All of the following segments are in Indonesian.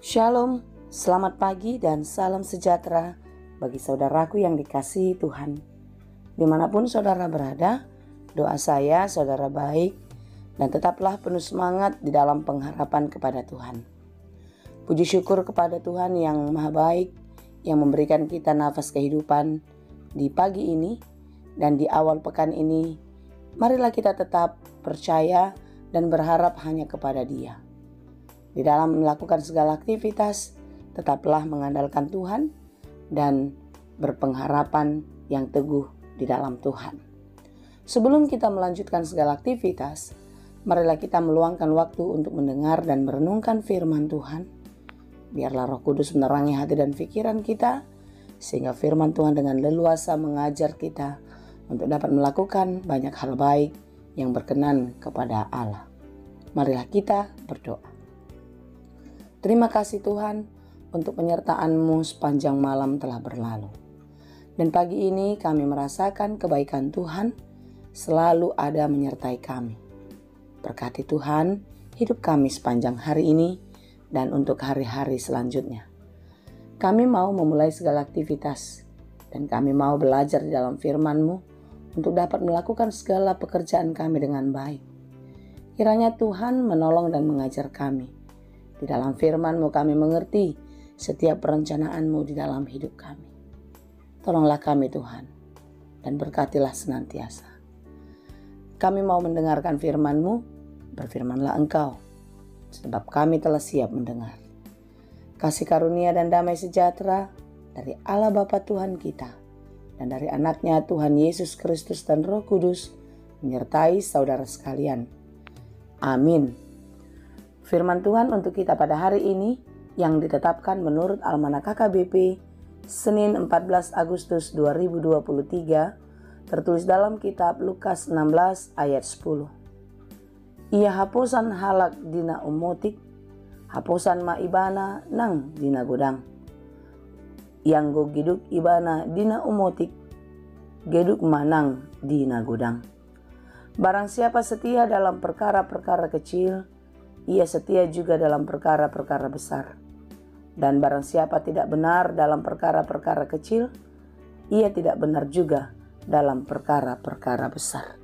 Shalom, selamat pagi dan salam sejahtera bagi saudaraku yang dikasihi Tuhan. Dimanapun saudara berada, doa saya saudara baik dan tetaplah penuh semangat di dalam pengharapan kepada Tuhan. Puji syukur kepada Tuhan yang maha baik, yang memberikan kita nafas kehidupan di pagi ini dan di awal pekan ini. Marilah kita tetap percaya dan berharap hanya kepada Dia. Di dalam melakukan segala aktivitas, tetaplah mengandalkan Tuhan dan berpengharapan yang teguh di dalam Tuhan. Sebelum kita melanjutkan segala aktivitas, marilah kita meluangkan waktu untuk mendengar dan merenungkan firman Tuhan. Biarlah Roh Kudus menerangi hati dan pikiran kita, sehingga firman Tuhan dengan leluasa mengajar kita untuk dapat melakukan banyak hal baik yang berkenan kepada Allah. Marilah kita berdoa. Terima kasih Tuhan untuk penyertaan-Mu sepanjang malam telah berlalu. Dan pagi ini kami merasakan kebaikan Tuhan selalu ada menyertai kami. Berkati Tuhan hidup kami sepanjang hari ini dan untuk hari-hari selanjutnya. Kami mau memulai segala aktivitas dan kami mau belajar di dalam firman-Mu untuk dapat melakukan segala pekerjaan kami dengan baik. Kiranya Tuhan menolong dan mengajar kami. Di dalam firman-Mu kami mengerti setiap perencanaan-Mu di dalam hidup kami. Tolonglah kami Tuhan dan berkatilah senantiasa. Kami mau mendengarkan firman-Mu, berfirmanlah Engkau, sebab kami telah siap mendengar. Kasih karunia dan damai sejahtera dari Allah Bapa Tuhan kita dan dari anaknya Tuhan Yesus Kristus dan Roh Kudus menyertai saudara sekalian. Amin. Firman Tuhan untuk kita pada hari ini yang ditetapkan menurut Almanak KKBP Senin 14 Agustus 2023 tertulis dalam kitab Lukas 16 ayat 10. Ia haposan halak dina umotik, haposan ma ibana nang dina godang. Yang go giduk ibana dina umotik, geduk manang dina godang. Barang siapa setia dalam perkara-perkara kecil, ia setia juga dalam perkara-perkara besar. Dan barang siapa tidak benar dalam perkara-perkara kecil, ia tidak benar juga dalam perkara-perkara besar.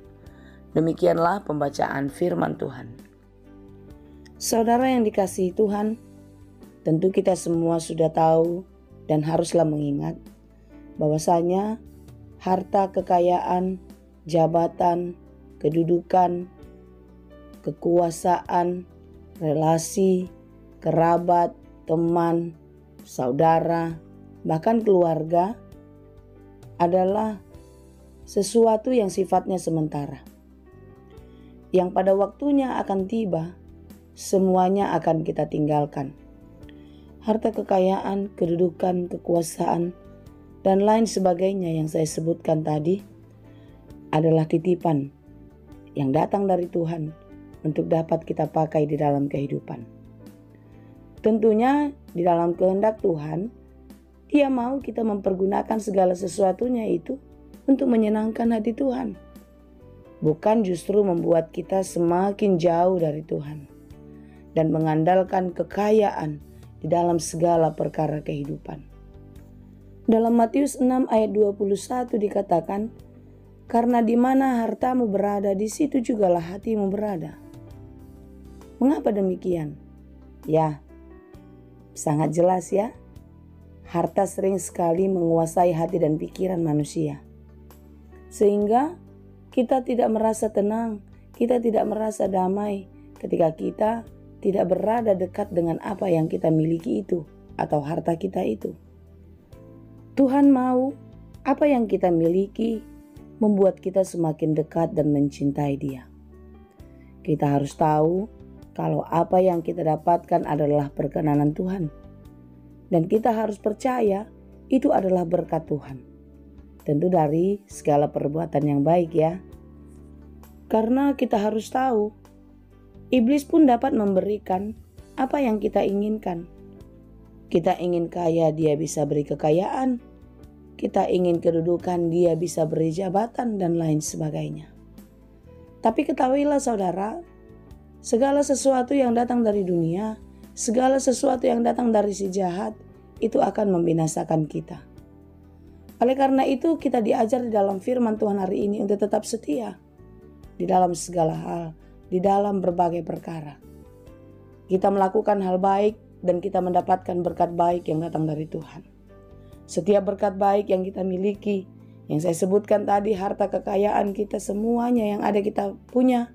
Demikianlah pembacaan firman Tuhan. Saudara yang dikasihi Tuhan, tentu kita semua sudah tahu dan haruslah mengingat bahwasanya harta, kekayaan, jabatan, kedudukan, kekuasaan, relasi, kerabat, teman, saudara, bahkan keluarga adalah sesuatu yang sifatnya sementara. Yang pada waktunya akan tiba, semuanya akan kita tinggalkan. Harta kekayaan, kedudukan, kekuasaan, dan lain sebagainya yang saya sebutkan tadi adalah titipan yang datang dari Tuhan untuk dapat kita pakai di dalam kehidupan. Tentunya di dalam kehendak Tuhan, Dia mau kita mempergunakan segala sesuatunya itu untuk menyenangkan hati Tuhan. Bukan justru membuat kita semakin jauh dari Tuhan dan mengandalkan kekayaan di dalam segala perkara kehidupan. Dalam Matius 6 ayat 21 dikatakan, karena di mana hartamu berada, di situ jugalah hatimu berada. Mengapa demikian? Ya, sangat jelas ya. Harta sering sekali menguasai hati dan pikiran manusia. Sehingga kita tidak merasa tenang, kita tidak merasa damai ketika kita tidak berada dekat dengan apa yang kita miliki itu atau harta kita itu. Tuhan mau apa yang kita miliki membuat kita semakin dekat dan mencintai Dia. Kita harus tahu kalau apa yang kita dapatkan adalah perkenanan Tuhan. Dan kita harus percaya itu adalah berkat Tuhan. Tentu dari segala perbuatan yang baik ya. Karena kita harus tahu, iblis pun dapat memberikan apa yang kita inginkan. Kita ingin kaya, dia bisa beri kekayaan. Kita ingin kedudukan, dia bisa beri jabatan dan lain sebagainya. Tapi ketahuilah saudara, segala sesuatu yang datang dari dunia segala sesuatu yang datang dari si jahat itu akan membinasakan kita. Oleh karena itu kita diajar di dalam firman Tuhan hari ini untuk tetap setia di dalam segala hal, di dalam berbagai perkara. Kita melakukan hal baik dan kita mendapatkan berkat baik yang datang dari Tuhan. Setiap berkat baik yang kita miliki, yang saya sebutkan tadi, harta kekayaan kita semuanya yang ada kita punya,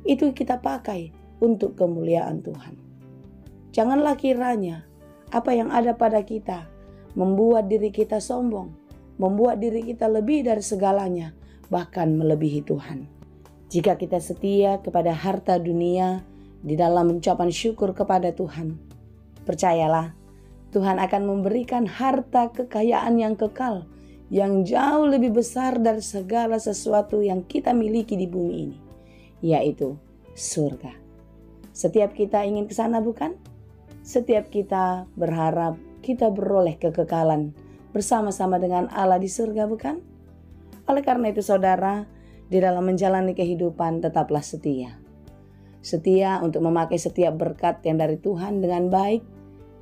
itu kita pakai untuk kemuliaan Tuhan. Janganlah kiranya apa yang ada pada kita membuat diri kita sombong, membuat diri kita lebih dari segalanya, bahkan melebihi Tuhan. Jika kita setia kepada harta dunia di dalam ucapan syukur kepada Tuhan, percayalah Tuhan akan memberikan harta kekayaan yang kekal, yang jauh lebih besar dari segala sesuatu yang kita miliki di bumi ini, yaitu surga. Setiap kita ingin ke sana, bukan? Setiap kita berharap kita beroleh kekekalan bersama-sama dengan Allah di surga, bukan? Oleh karena itu saudara, di dalam menjalani kehidupan tetaplah setia. Setia untuk memakai setiap berkat yang dari Tuhan dengan baik,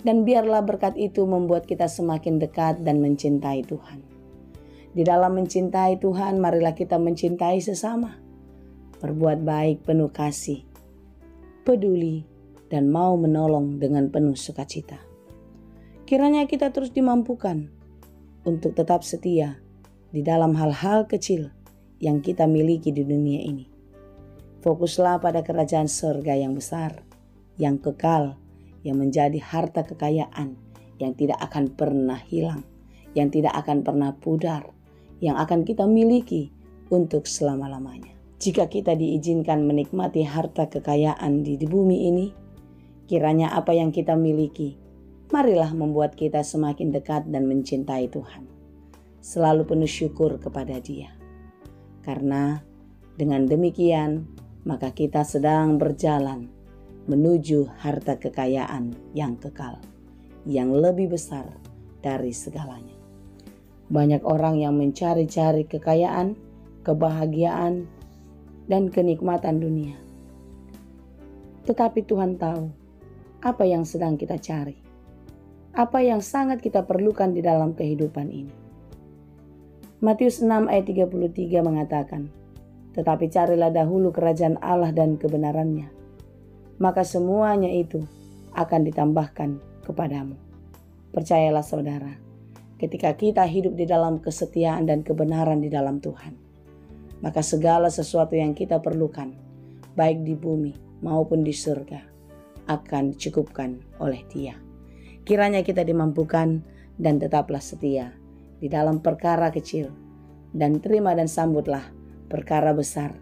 dan biarlah berkat itu membuat kita semakin dekat dan mencintai Tuhan. Di dalam mencintai Tuhan, marilah kita mencintai sesama. Berbuat baik penuh kasih, peduli, dan mau menolong dengan penuh sukacita. Kiranya kita terus dimampukan untuk tetap setia di dalam hal-hal kecil yang kita miliki di dunia ini. Fokuslah pada kerajaan surga yang besar, yang kekal, yang menjadi harta kekayaan yang tidak akan pernah hilang, yang tidak akan pernah pudar, yang akan kita miliki untuk selama-lamanya. Jika kita diizinkan menikmati harta kekayaan di bumi ini, kiranya apa yang kita miliki, marilah membuat kita semakin dekat dan mencintai Tuhan. Selalu penuh syukur kepada Dia. Karena dengan demikian, maka kita sedang berjalan menuju harta kekayaan yang kekal, yang lebih besar dari segalanya. Banyak orang yang mencari-cari kekayaan, kebahagiaan, dan kenikmatan dunia. Tetapi Tuhan tahu apa yang sedang kita cari, apa yang sangat kita perlukan di dalam kehidupan ini. Matius 6 ayat 33 mengatakan, "Tetapi carilah dahulu kerajaan Allah dan kebenarannya, maka semuanya itu akan ditambahkan kepadamu." Percayalah saudara, ketika kita hidup di dalam kesetiaan dan kebenaran di dalam Tuhan, maka segala sesuatu yang kita perlukan, baik di bumi maupun di surga, akan dicukupkan oleh Dia. Kiranya kita dimampukan dan tetaplah setia di dalam perkara kecil, dan terima dan sambutlah perkara besar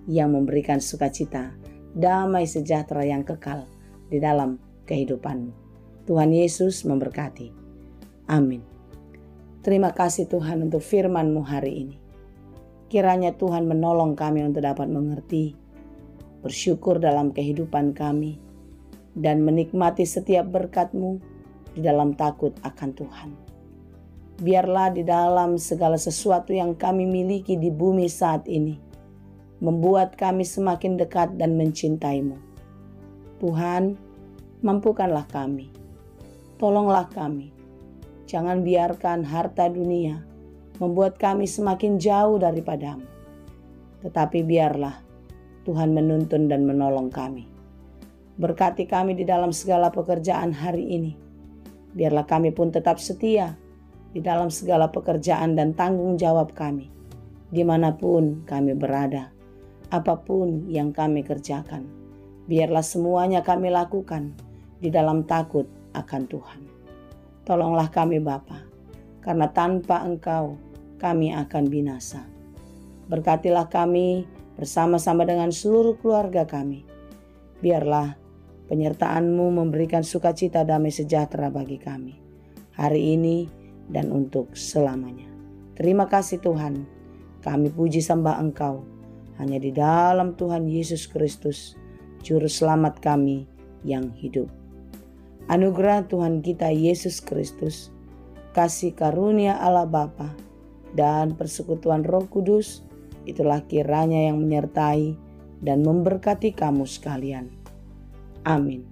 yang memberikan sukacita, damai sejahtera yang kekal di dalam kehidupanmu. Tuhan Yesus memberkati. Amin. Terima kasih Tuhan untuk firman-Mu hari ini. Kiranya Tuhan menolong kami untuk dapat mengerti, bersyukur dalam kehidupan kami, dan menikmati setiap berkat-Mu di dalam takut akan Tuhan. Biarlah di dalam segala sesuatu yang kami miliki di bumi saat ini, membuat kami semakin dekat dan mencintai-Mu. Tuhan, mampukanlah kami. Tolonglah kami. Jangan biarkan harta dunia membuat kami semakin jauh daripada-Mu. Tetapi biarlah Tuhan menuntun dan menolong kami. Berkati kami di dalam segala pekerjaan hari ini. Biarlah kami pun tetap setia di dalam segala pekerjaan dan tanggung jawab kami, dimanapun kami berada, apapun yang kami kerjakan. Biarlah semuanya kami lakukan di dalam takut akan Tuhan. Tolonglah kami Bapa, karena tanpa Engkau kami akan binasa. Berkatilah kami bersama-sama dengan seluruh keluarga kami. Biarlah penyertaan-Mu memberikan sukacita damai sejahtera bagi kami hari ini dan untuk selamanya. Terima kasih Tuhan, kami puji sembah Engkau hanya di dalam Tuhan Yesus Kristus, Juru Selamat kami yang hidup. Anugerah Tuhan kita Yesus Kristus, kasih karunia Allah Bapa, dan persekutuan Roh Kudus, itulah kiranya yang menyertai dan memberkati kamu sekalian. Amin.